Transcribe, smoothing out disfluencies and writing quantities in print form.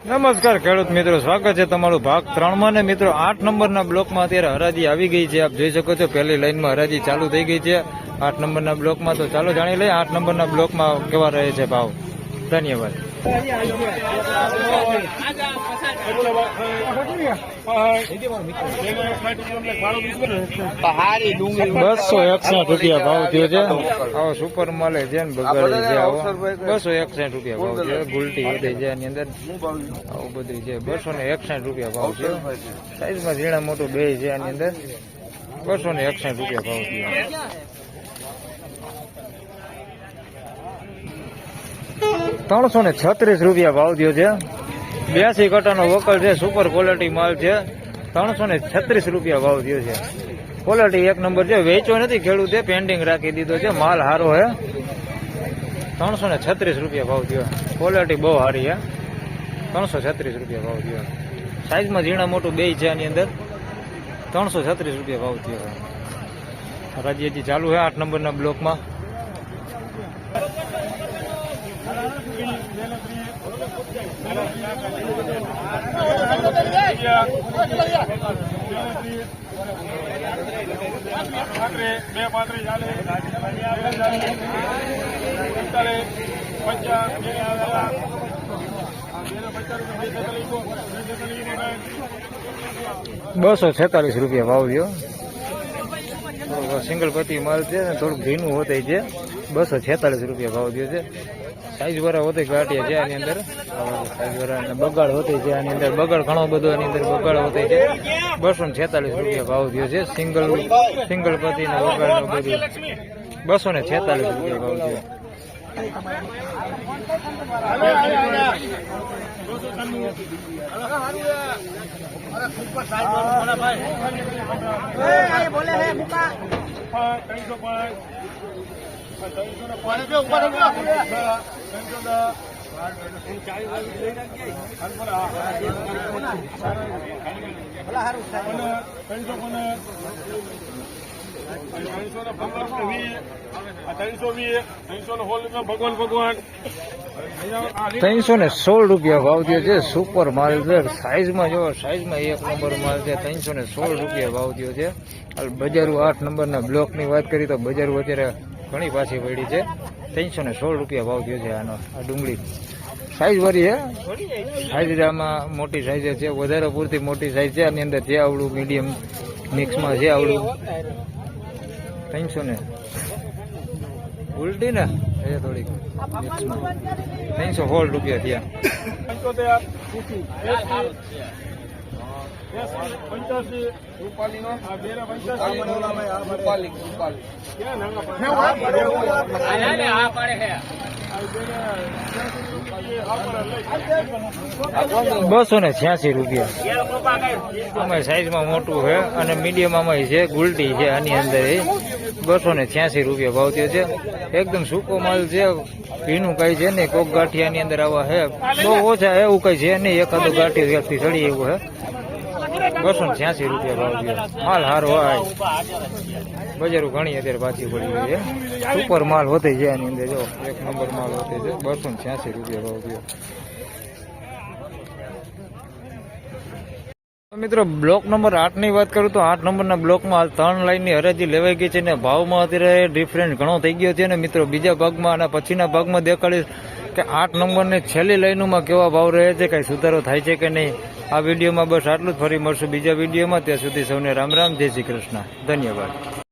નમસ્કાર ખેડૂત મિત્રો, સ્વાગત છે તમારું ભાગ 3 માં ને મિત્રો 8 નંબરના બ્લોકમાં અત્યારે હરાજી આવી ગઈ છે. આપ જોઈ શકો છો પહેલી લાઈનમાં હરાજી ચાલુ થઈ ગઈ છે 8 નંબરના બ્લોકમાં. તો ચાલો જાણી લઈએ 8 નંબરના બ્લોકમાં કેવા રહે છે ભાવ. ધન્યવાદ. 261 રૂપિયા ભાવ થયો છે. આવો સુપર માલે છે ને બગાડી છે. આવો 261 રૂપિયા ભાવ છે. ગુલટી વધે છે એની અંદર આવું બધું છે. 261 રૂપિયા ભાવ છે. સાઈઝમાં ઝીણા મોટું બે છે એની અંદર 261 રૂપિયા ભાવ થયો. 336 રૂપિયા ભાવ થયો છે. 82 કટાનો વકલ છે. સુપર ક્વોલિટી માલ છે. 336 રૂપિયા ભાવ થયો છે. ક્વોલિટી એક નંબર છે. વેચો નથી ખેડૂતે, પેન્ડિંગ રાખી દીધો છે. માલ સારો હે. 336 રૂપિયા ભાવ થયો. ક્વોલિટી બહુ સારી હે. 336 રૂપિયા ભાવ થયો. સાઈઝમાં ઝીણા મોટું બે છે આની અંદર 336 રૂપિયા ભાવ થયો. હરાજી ચાલુ છે 8 નંબરના બ્લોકમાં. ₹246 રૂપિયા ભાવ થયો. સિંગલ પતિ માલ છે, થોડુંક ભીનું હોતે છે. 246 રૂપિયા ભાવ થયો છે. સાઈઝ વાળા હોતે ગાંઠિયા છે આની અંદર. સાઈઝ વાળા બગાડ હોતે છે આની અંદર. બગાડ ઘણો બધો આની અંદર બગાડ હોતે છે. 246 રૂપિયા ભાવ થયો છે. સિંગલ પતિ ને બગાડ નું બધું 246 રૂપિયા ભાવ થયો. ₹316 રૂપિયા ભાવ થયો છે. સુપર માલ છે. સાઈઝમાં જો, સાઈઝમાં એક નંબર માલ છે. 316 રૂપિયા ભાવ થયો છે. બજારો 8 નંબરના બ્લોકની વાત કરી તો બજારો અત્યારે ઘણી પાછી પડી છે. 316 રૂપિયા ભાવ થયો છે આનો. આ ડુંગળી સાઈઝ વાળી છે. સાઈઝ આમાં મોટી સાઈઝ છે. વધારે પૂરતી મોટી સાઈઝ છે. આની અંદર છે આવડું મીડિયમ મિક્સમાં છે આવડું. 300 ઉલટી ને એ થોડીક 316 રૂપિયા થયા. ₹286 રૂપિયા. આમાં સાઈઝમાં મોટું છે અને મીડિયમ આમાં છે. ગુલટી છે આની અંદર. 286 રૂપિયા ભાવ થયો છે. એકદમ સૂકો માલ છે. ભીનું કઈ છે ને. કોક ગાંઠિયાની અંદર આવા છે બહુ ઓછા. એવું કઈ છે નહીં. એકાદું ગાંઠિયું વ્યક્તિ ચડી એવું છે. 286 રૂપિયા ભાવ થયો. માલ સારો હોય. બજારો ઘણી અત્યારે પાછી પડી ગઈ છે. સુપર માલ હોતે છે આની અંદર. જો એક નંબર માલ હોતે છે. 286 રૂપિયા ભાવ થયો. મિત્રો બ્લોક નંબર 8 ની વાત કરું તો 8 નંબરના બ્લોકમાં હાલ 3 લાઈનની હરાજી લેવાઈ ગઈ છે ને ભાવમાં અત્યારે ડિફરન્ટ ઘણો થઈ ગયો છે. ને મિત્રો બીજા ભાગમાં અને પછીના ભાગમાં દેખાડીશ કે 8 નંબરની છેલ્લી લાઈનોમાં કેવા ભાવ રહે છે, કઈ સુધારો થાય છે કે નહીં. આ વિડીયોમાં બસ આટલું જ. ફરી મળશું બીજા વિડીયોમાં. ત્યાં સુધી સૌને રામ રામ, જય શ્રી કૃષ્ણ, ધન્યવાદ.